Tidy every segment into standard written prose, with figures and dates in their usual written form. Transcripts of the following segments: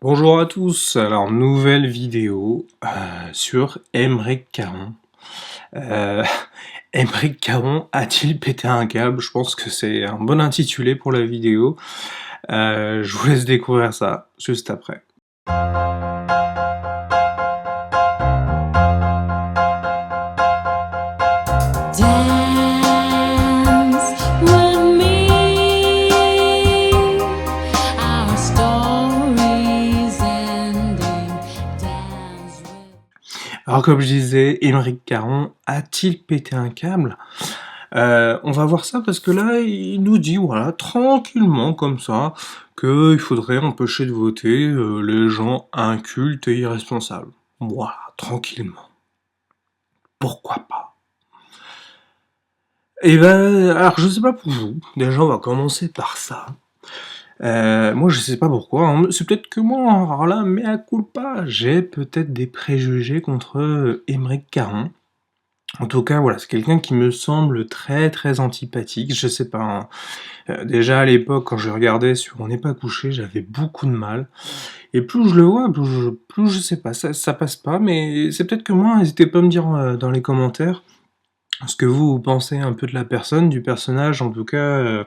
Bonjour à tous, alors nouvelle vidéo sur Aymeric Caron. Euh, Aymeric Caron a-t-il pété un câble? Je pense que c'est un bon intitulé pour la vidéo. Je vous laisse découvrir ça juste après. Alors comme je disais, Aymeric Caron a-t-il pété un câble? On va voir ça parce que là, il nous dit, voilà, tranquillement comme ça, qu'il faudrait empêcher de voter les gens incultes et irresponsables. Voilà, tranquillement. Pourquoi pas? Eh ben, alors je sais pas pour vous, déjà on va commencer par ça. Moi je sais pas pourquoi, hein. C'est peut-être que moi, hein. Alors là, mea culpa, j'ai peut-être des préjugés contre Aymeric Caron. En tout cas, voilà, c'est quelqu'un qui me semble très très antipathique, je sais pas, hein. Déjà à l'époque, quand je regardais sur On n'est pas couché, j'avais beaucoup de mal. Et plus je le vois, plus je sais pas, ça passe pas, mais c'est peut-être que moi, n'hésitez pas à me dire dans les commentaires ce que vous pensez un peu de la personne, du personnage, en tout cas,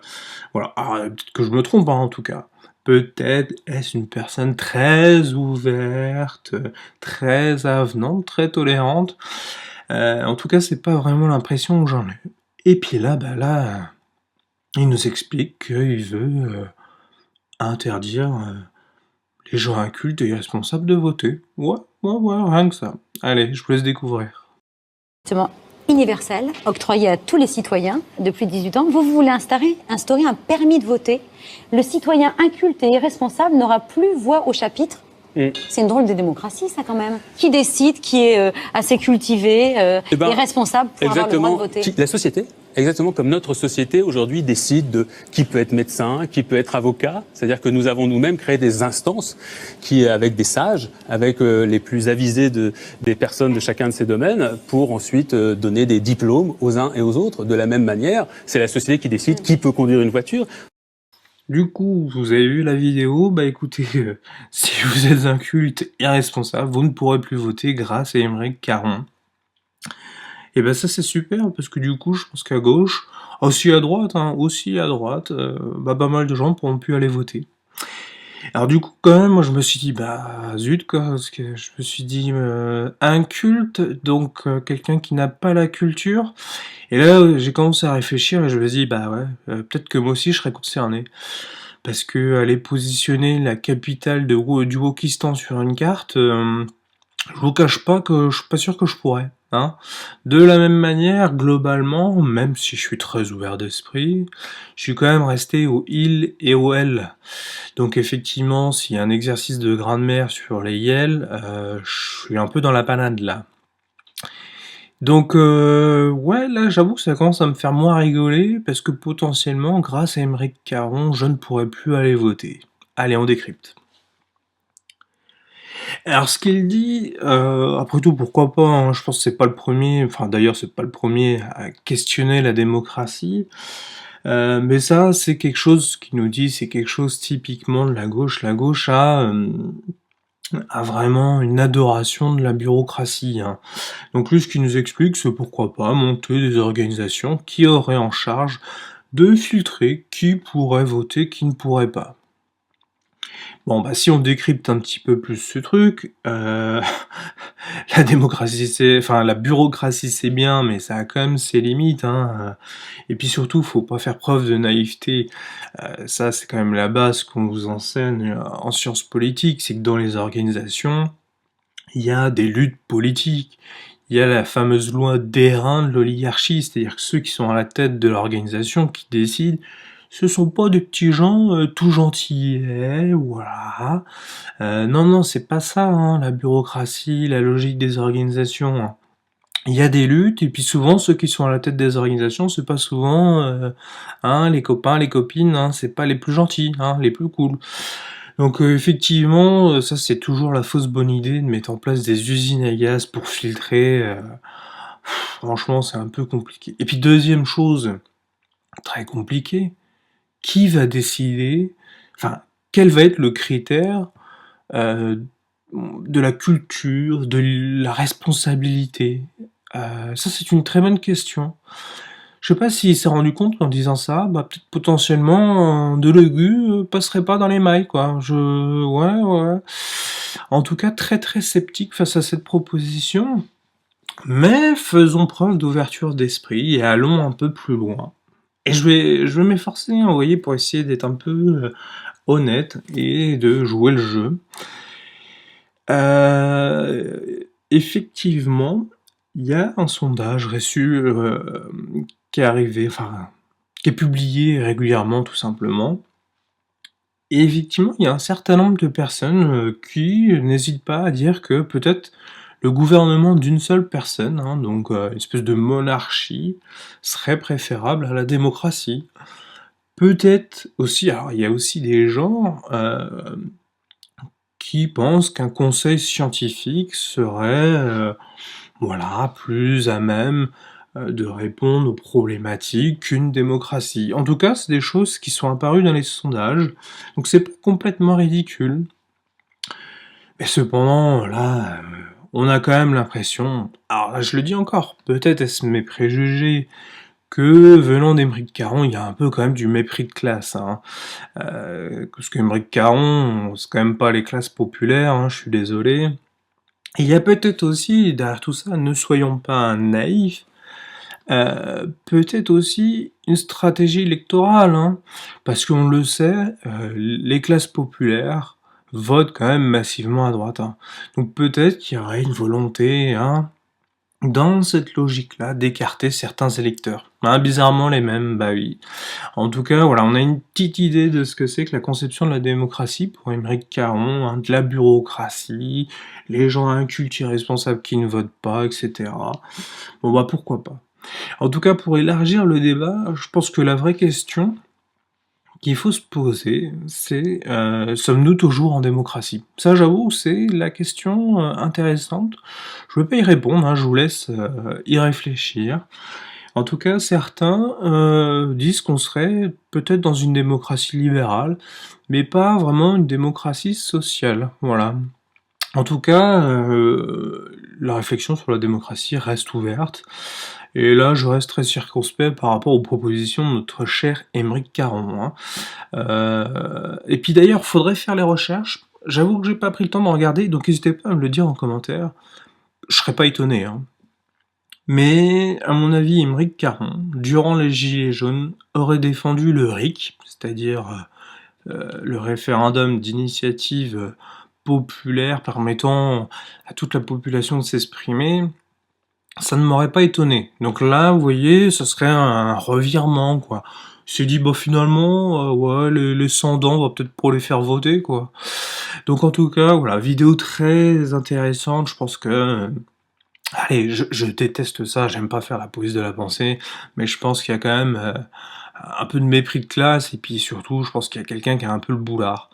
voilà. Alors, peut-être que je me trompe, hein, en tout cas. Peut-être est-ce une personne très ouverte, très avenante, très tolérante. En tout cas, c'est pas vraiment l'impression que j'en ai. Et puis là, il nous explique qu'il veut interdire les gens incultes et irresponsables de voter. Ouais, rien que ça. Allez, je vous laisse découvrir. Universel, octroyé à tous les citoyens de plus de 18 ans. Vous voulez instaurer un permis de voter. Le citoyen inculte et irresponsable n'aura plus voix au chapitre. C'est une drôle de démocratie, ça, quand même. Qui décide, qui est assez cultivé et responsable pour avoir le droit de voter? La société, exactement comme notre société aujourd'hui décide de qui peut être médecin, qui peut être avocat. C'est-à-dire que nous avons nous-mêmes créé des instances qui, avec des sages, avec les plus avisés des personnes de chacun de ces domaines, pour ensuite donner des diplômes aux uns et aux autres. De la même manière, c'est la société qui décide qui peut conduire une voiture. Du coup, vous avez vu la vidéo, bah écoutez, si vous êtes inculte et irresponsable, vous ne pourrez plus voter grâce à Aymeric Caron. Et ben ça c'est super, parce que du coup, je pense qu'à gauche, aussi à droite, pas mal de gens pourront plus aller voter. Alors du coup, quand même, moi je me suis dit, bah zut quoi, parce que je me suis dit, inculte, donc quelqu'un qui n'a pas la culture. Et là, j'ai commencé à réfléchir et je me suis dit, bah ouais, peut-être que moi aussi je serais concerné. Parce que aller positionner la capitale du Wokistan sur une carte, je vous cache pas que je suis pas sûr que je pourrais. Hein. De la même manière, globalement, même si je suis très ouvert d'esprit, je suis quand même resté au il et au elle. Donc effectivement, s'il y a un exercice de grammaire sur les yel, je suis un peu dans la panade là. Donc ouais, là j'avoue que ça commence à me faire moins rigoler, parce que potentiellement, grâce à Aymeric Caron, je ne pourrais plus aller voter. Allez, on décrypte. Alors ce qu'il dit, après tout pourquoi pas, hein, je pense que c'est pas le premier, enfin d'ailleurs c'est pas le premier à questionner la démocratie, mais ça c'est quelque chose qu'il nous dit, c'est quelque chose typiquement de la gauche. La gauche a vraiment une adoration de la bureaucratie, hein. Donc lui ce qu'il nous explique, c'est pourquoi pas monter des organisations qui auraient en charge de filtrer qui pourrait voter, qui ne pourrait pas. Bon, bah si on décrypte un petit peu plus ce truc, la démocratie enfin la bureaucratie c'est bien, mais ça a quand même ses limites, hein. Et puis surtout, faut pas faire preuve de naïveté. Ça, c'est quand même la base qu'on vous enseigne en sciences politiques, c'est que dans les organisations, il y a des luttes politiques. Il y a la fameuse loi d'airain de l'oligarchie, c'est-à-dire que ceux qui sont à la tête de l'organisation, qui décident, ce sont pas des petits gens tout gentillets, voilà. Non, c'est pas ça, hein, la bureaucratie, la logique des organisations, hein. Il y a des luttes, et puis souvent, ceux qui sont à la tête des organisations, c'est pas souvent les copains, les copines, hein, c'est pas les plus gentils, hein, les plus cool. Donc effectivement, ça c'est toujours la fausse bonne idée de mettre en place des usines à gaz pour filtrer. Franchement, c'est un peu compliqué. Et puis deuxième chose, très compliquée, qui va décider, enfin, quel va être le critère de la culture, de la responsabilité? Ça, c'est une très bonne question. Je sais pas s'il s'est rendu compte qu'en disant ça, bah, peut-être potentiellement, Delegu passerait pas dans les mailles, quoi. Ouais, ouais. En tout cas, très très sceptique face à cette proposition, mais faisons preuve d'ouverture d'esprit et allons un peu plus loin. Et je vais m'efforcer, hein, vous voyez, pour essayer d'être un peu honnête et de jouer le jeu. Effectivement, il y a un sondage reçu qui est arrivé, enfin, qui est publié régulièrement, tout simplement. Et effectivement, il y a un certain nombre de personnes qui n'hésitent pas à dire que peut-être le gouvernement d'une seule personne, hein, donc une espèce de monarchie, serait préférable à la démocratie. Peut-être aussi, alors il y a aussi des gens qui pensent qu'un conseil scientifique serait voilà, plus à même de répondre aux problématiques qu'une démocratie. En tout cas, c'est des choses qui sont apparues dans les sondages, donc c'est pas complètement ridicule. Mais cependant, là, on a quand même l'impression, alors là je le dis encore, peut-être est-ce mes préjugés, que venant d'Aymeric Caron, il y a un peu quand même du mépris de classe, hein. Parce qu'Aymeric Caron, c'est quand même pas les classes populaires, hein, je suis désolé. Et il y a peut-être aussi, derrière tout ça, ne soyons pas naïfs, peut-être aussi une stratégie électorale, hein, parce qu'on le sait, les classes populaires votent quand même massivement à droite, hein. Donc peut-être qu'il y aurait une volonté, hein, dans cette logique-là, d'écarter certains électeurs. Hein, bizarrement les mêmes, bah oui. En tout cas, voilà, on a une petite idée de ce que c'est que la conception de la démocratie pour Aymeric Caron, hein, de la bureaucratie, les gens incultes irresponsables qui ne votent pas, etc. Bon bah pourquoi pas. En tout cas, pour élargir le débat, je pense que la vraie question qu'il faut se poser, c'est sommes-nous toujours en démocratie? Ça, j'avoue, c'est la question intéressante. Je ne vais pas y répondre, hein, je vous laisse y réfléchir. En tout cas, certains disent qu'on serait peut-être dans une démocratie libérale, mais pas vraiment une démocratie sociale. Voilà. En tout cas, la réflexion sur la démocratie reste ouverte. Et là, je reste très circonspect par rapport aux propositions de notre cher Aymeric Caron, hein. Et puis d'ailleurs, faudrait faire les recherches. J'avoue que j'ai pas pris le temps de regarder, donc n'hésitez pas à me le dire en commentaire. Je serais pas étonné, hein. Mais, à mon avis, Aymeric Caron, durant les Gilets jaunes, aurait défendu le RIC, c'est-à-dire le référendum d'initiative populaire permettant à toute la population de s'exprimer. Ça ne m'aurait pas étonné. Donc là, vous voyez, ce serait un revirement, quoi. Il s'est dit, bah finalement, ouais, les 100 dents, on va peut-être pour les faire voter, quoi. Donc en tout cas, voilà, vidéo très intéressante, je pense que... allez, je déteste ça, j'aime pas faire la police de la pensée, mais je pense qu'il y a quand même un peu de mépris de classe, et puis surtout, je pense qu'il y a quelqu'un qui a un peu le boulard.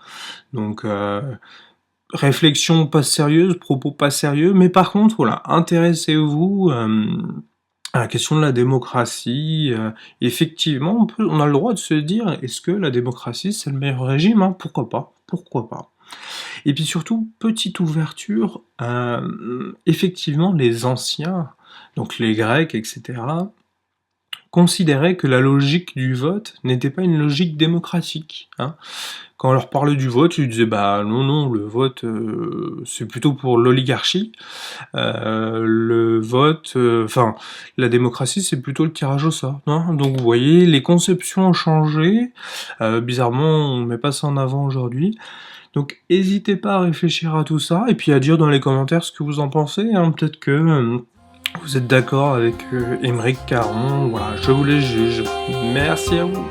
Donc... réflexion pas sérieuse, propos pas sérieux, mais par contre, voilà, intéressez-vous à la question de la démocratie. Effectivement, on a le droit de se dire, est-ce que la démocratie, c'est le meilleur régime, hein? Pourquoi pas? Pourquoi pas? Et puis surtout, petite ouverture, effectivement, les anciens, donc les Grecs, etc., considéraient que la logique du vote n'était pas une logique démocratique, hein. Quand on leur parlait du vote, ils disaient bah non, le vote c'est plutôt pour l'oligarchie. Le vote, enfin la démocratie c'est plutôt le tirage au sort. Hein. Donc vous voyez, les conceptions ont changé. Bizarrement, on met pas ça en avant aujourd'hui. Donc n'hésitez pas à réfléchir à tout ça et puis à dire dans les commentaires ce que vous en pensez. Hein. Peut-être que vous êtes d'accord avec Aymeric Caron. Voilà, je vous les juge. Merci à vous.